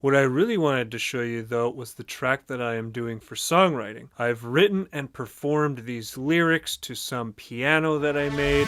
What I really wanted to show you though was the track that I am doing for songwriting. I've written and performed these lyrics to some piano that I made.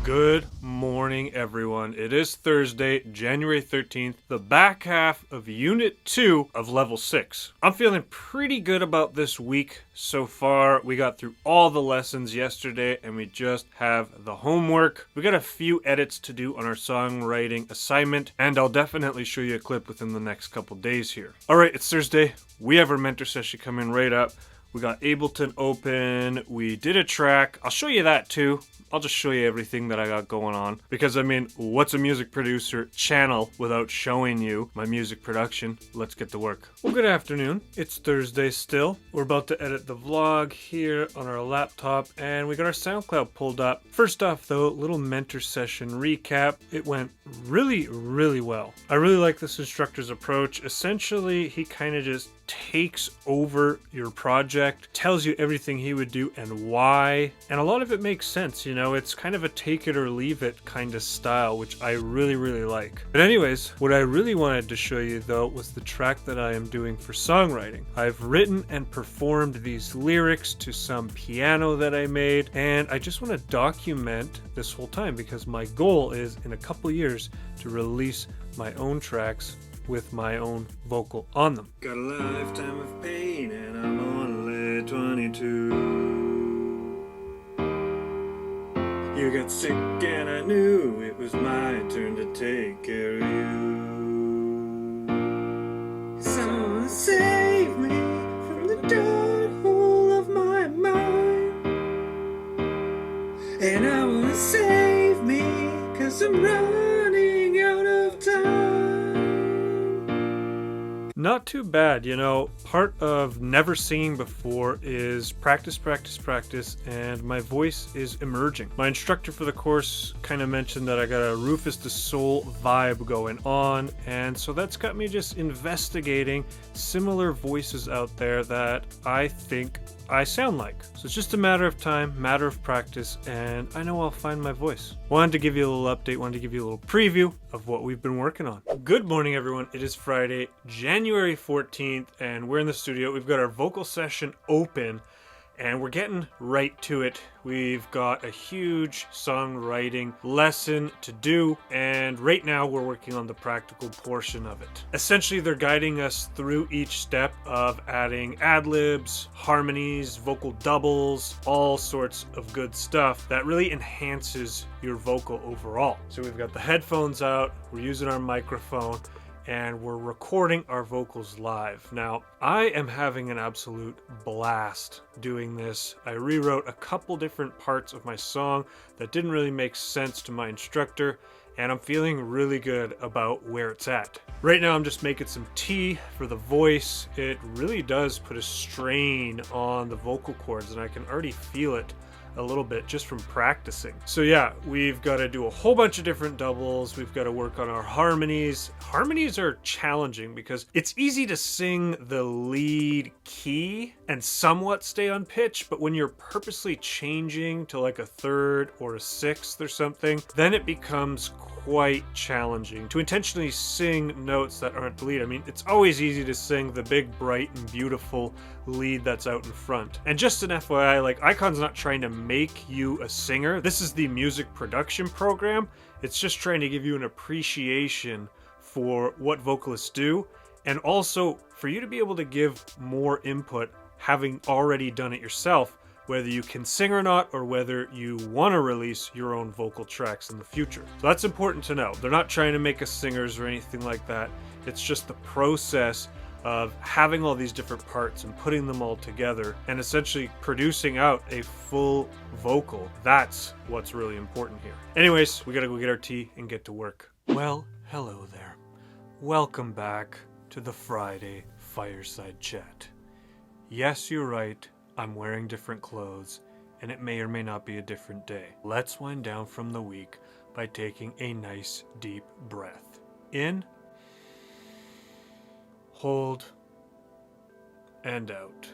Good morning, everyone. It is Thursday, January 13th, the back half of Unit 2 of Level 6. I'm feeling pretty good about this week so far. We got through all the lessons yesterday, and we just have the homework. We got a few edits to do on our songwriting assignment, and I'll definitely show you a clip within the next couple days here. Alright, it's Thursday. We have our mentor session coming right up. We got Ableton open. We did a track. I'll show you that too. I'll just show you everything that I got going on. Because, I mean, what's a music producer channel without showing you my music production? Let's get to work. Well, good afternoon. It's Thursday still. We're about to edit the vlog here on our laptop, and we got our SoundCloud pulled up. First off, though, little mentor session recap. It went really well. I really like this instructor's approach. Essentially, he kind of just takes over your project, tells you everything he would do and why, and a lot of it makes sense, you know. It's kind of a take it or leave it kind of style, which I really like. But anyways, what I really wanted to show you though was the track that I am doing for songwriting. I've written and performed these lyrics to some piano that I made, and I just want to document this whole time because my goal is in a couple years to release my own tracks with my own vocal on them. Got a lifetime of pain and I'm only 22. You got sick and I knew it was my turn to take care of you. Someone save me from the dark hole of my mind. And I wanna save me 'cause I'm running out of time. Not too bad, you know. Part of never singing before is practice, and my voice is emerging. My instructor for the course kind of mentioned that I got a Rufus the Soul vibe going on, and so that's got me just investigating similar voices out there that I think I sound like. So it's just a matter of time, matter of practice, and I know I'll find my voice. Wanted to give you a little update, wanted to give you a little preview of what we've been working on. Good morning, everyone. It is Friday, January 14th, and we're in the studio. We've got our vocal session open, and we're getting right to it. We've got a huge songwriting lesson to do, and right now we're working on the practical portion of it. Essentially, they're guiding us through each step of adding ad-libs, harmonies, vocal doubles, all sorts of good stuff that really enhances your vocal overall. So we've got the headphones out, we're using our microphone, and we're recording our vocals live. Now, I am having an absolute blast doing this. I rewrote a couple different parts of my song that didn't really make sense to my instructor, and I'm feeling really good about where it's at. Right now, I'm just making some tea for the voice. It really does put a strain on the vocal cords, and I can already feel it a little bit just from practicing. So yeah, we've got to do a whole bunch of different doubles. We've got to work on our harmonies. Harmonies are challenging because it's easy to sing the lead key and somewhat stay on pitch, but when you're purposely changing to like a third or a sixth or something, then it becomes quite challenging to intentionally sing notes that aren't the lead. I mean, it's always easy to sing the big, bright, and beautiful lead that's out in front. And just an FYI, like, Icon's not trying to make you a singer. This is the music production program. It's just trying to give you an appreciation for what vocalists do, and also for you to be able to give more input having already done it yourself, whether you can sing or not, or whether you want to release your own vocal tracks in the future. So that's important to know. They're not trying to make us singers or anything like that. It's just the process of having all these different parts and putting them all together and essentially producing out a full vocal. That's what's really important here. Anyways, we gotta go get our tea and get to work. Well, hello there. Welcome back to the Friday Fireside Chat. Yes, you're right. I'm wearing different clothes, and it may or may not be a different day. Let's wind down from the week by taking a nice deep breath. In, hold, and out.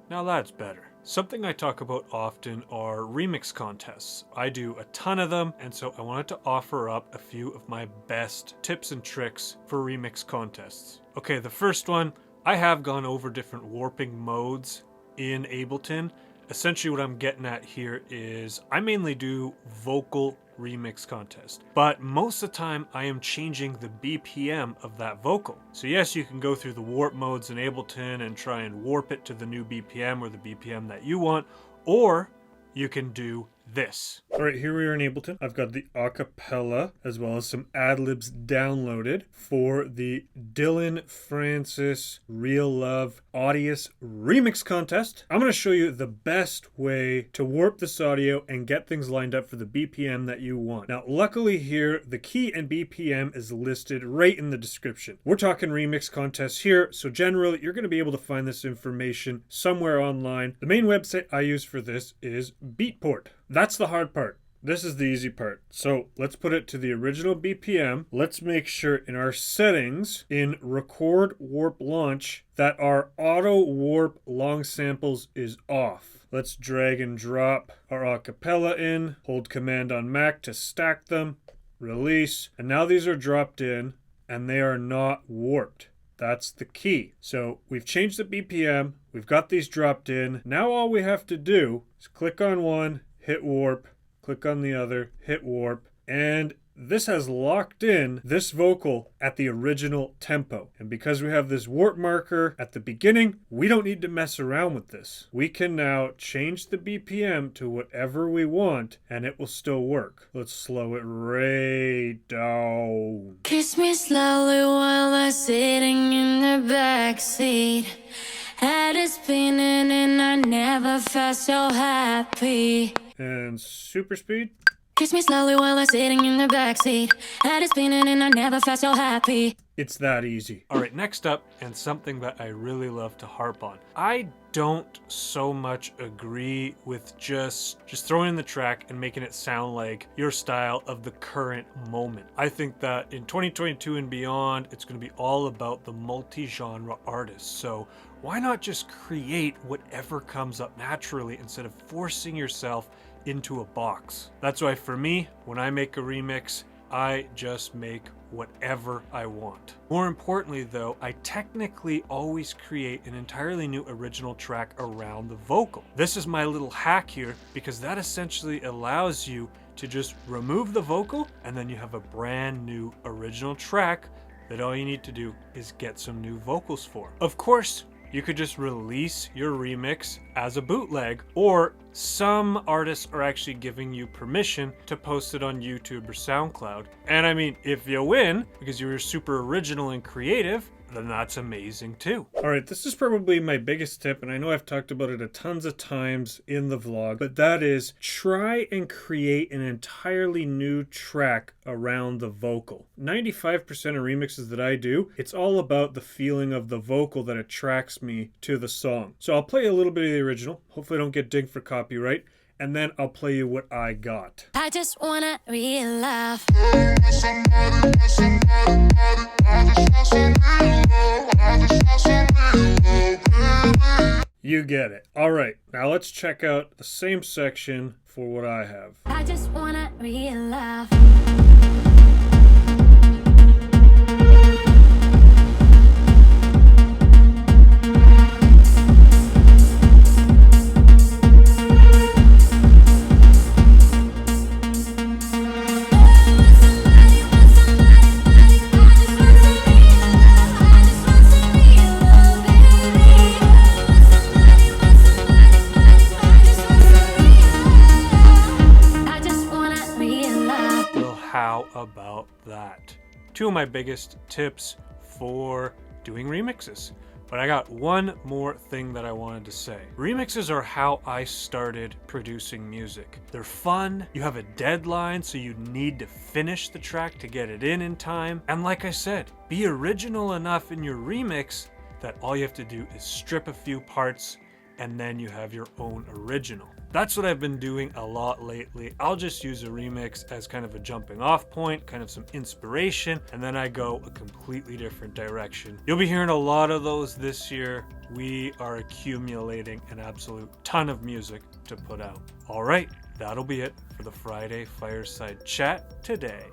Now that's better. Something I talk about often are remix contests. I do a ton of them, and so I wanted to offer up a few of my best tips and tricks for remix contests. Okay, the first one, I have gone over different warping modes in Ableton. Essentially what I'm getting at here is I mainly do vocal remix contest, but most of the time I am changing the BPM of that vocal. So yes, you can go through the warp modes in Ableton and try and warp it to the new BPM or the BPM that you want, or you can do this. All right, here we are in Ableton. I've got the acapella as well as some ad-libs downloaded for the Dylan Francis Real Love Audius Remix Contest. I'm going to show you the best way to warp this audio and get things lined up for the BPM that you want. Now, luckily here, the key and BPM is listed right in the description. We're talking remix contests here, so generally you're going to be able to find this information somewhere online. The main website I use for this is Beatport. That's the hard part. This is the easy part. So let's put it to the original BPM. Let's make sure in our settings in record warp launch that our auto warp long samples is off. Let's drag and drop our acapella in, hold command on Mac to stack them, release, and now these are dropped in and they are not warped. That's the key. So we've changed the BPM, we've got these dropped in. Now all we have to do is click on one, hit warp, click on the other, hit warp, and this has locked in this vocal at the original tempo. And because we have this warp marker at the beginning, we don't need to mess around with this. We can now change the BPM to whatever we want and it will still work. Let's slow it right down. Kiss me slowly while I'm sitting in the backseat. Head is spinning and I never felt so happy. And super speed. Kiss me slowly while I'm sitting in the backseat. Head is spinning and I never felt so happy. It's that easy. All right, next up, and something that I really love to harp on. I don't so much agree with just throwing in the track and making it sound like your style of the current moment. I think that in 2022 and beyond, it's going to be all about the multi-genre artists. So why not just create whatever comes up naturally instead of forcing yourself into a box? That's why for me, when I make a remix, I just make whatever I want. More importantly though, I technically always create an entirely new original track around the vocal. This is my little hack here because that essentially allows you to just remove the vocal and then you have a brand new original track that all you need to do is get some new vocals for. Of course, you could just release your remix as a bootleg, or some artists are actually giving you permission to post it on YouTube or SoundCloud. And I mean, if you win, because you were super original and creative, then that's amazing too. All right, this is probably my biggest tip, and I know I've talked about it a tons of times in the vlog, but that is try and create an entirely new track around the vocal. 95% of remixes that I do, it's all about the feeling of the vocal that attracts me to the song. So I'll play a little bit of the original. Hopefully I don't get dinged for copyright. And then I'll play you what I got. I just wanna real love. You get it. All right, now let's check out the same section for what I have. I just wanna real love. How about that? Two of my biggest tips for doing remixes. But I got one more thing that I wanted to say. Remixes are how I started producing music. They're fun, you have a deadline, so you need to finish the track to get it in time. And like I said, be original enough in your remix that all you have to do is strip a few parts and then you have your own original. That's what I've been doing a lot lately. I'll just use a remix as kind of a jumping off point, kind of some inspiration, and then I go a completely different direction. You'll be hearing a lot of those this year. We are accumulating an absolute ton of music to put out. All right, that'll be it for the Friday Fireside Chat today.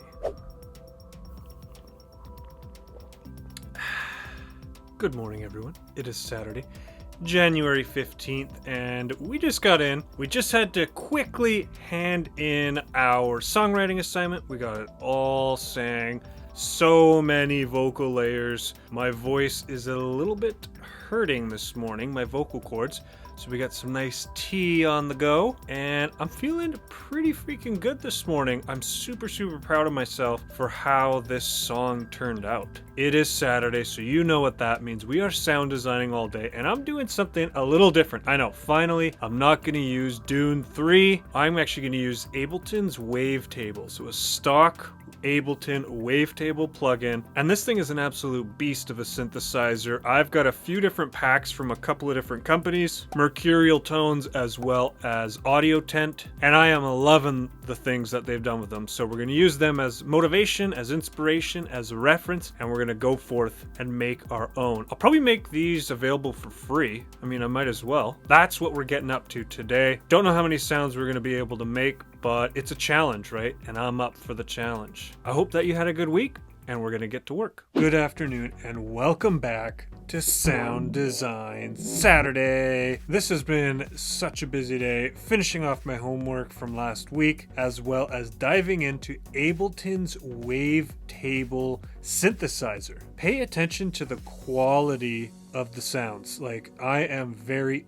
Good morning, everyone. It is Saturday, January 15th, and we just got in. We just had to quickly hand in our songwriting assignment. We got it all sang. So many vocal layers. My voice is a little bit hurting this morning, my vocal cords. So we got some nice tea on the go, and I'm feeling pretty freaking good this morning. I'm super proud of myself for how this song turned out. It is Saturday, so you know what that means. We are sound designing all day, and I'm doing something a little different. I know, finally, I'm not going to use Dune 3. I'm actually going to use Ableton's Wavetable. So a stock Ableton Wavetable plugin, and this thing is an absolute beast of a synthesizer. I've got a few different packs from a couple of different companies, Mercurial Tones as well as Audio Tent, and I am loving the things that they've done with them. So we're going to use them as motivation, as inspiration, as a reference, and we're going to go forth and make our own. I'll probably make these available for free. I mean, I might as well. That's what we're getting up to today. Don't know how many sounds we're going to be able to make, but it's a challenge, right? And I'm up for the challenge. I hope that you had a good week, and we're going to get to work. Good afternoon, and welcome back to Sound Design Saturday. This has been such a busy day, finishing off my homework from last week, as well as diving into Ableton's Wavetable synthesizer. Pay attention to the quality of the sounds. Like, I am very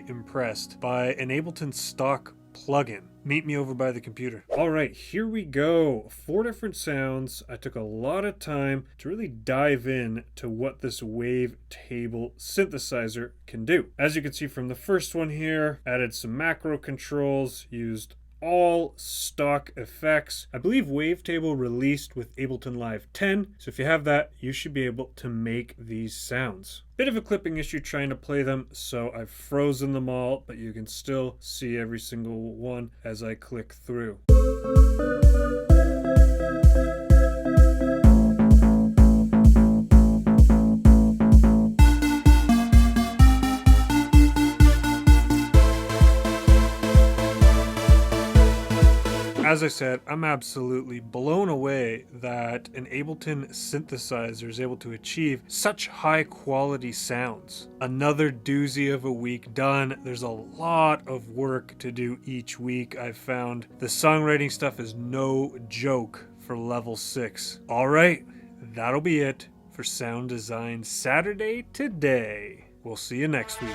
impressed by an Ableton stock plugin. Meet me over by the computer. All right, here we go. 4 different sounds. I took a lot of time to really dive in to what this Wavetable synthesizer can do. As you can see from the first one here, added some macro controls, used all stock effects. I believe Wavetable released with Ableton Live 10, so if you have that, you should be able to make these sounds. Bit of a clipping issue trying to play them, so I've frozen them all, but you can still see every single one as I click through. As I said, I'm absolutely blown away that an Ableton synthesizer is able to achieve such high quality sounds. Another doozy of a week done. There's a lot of work to do each week, I've found. The songwriting stuff is no joke for level 6. All right, that'll be it for Sound Design Saturday today. We'll see you next week.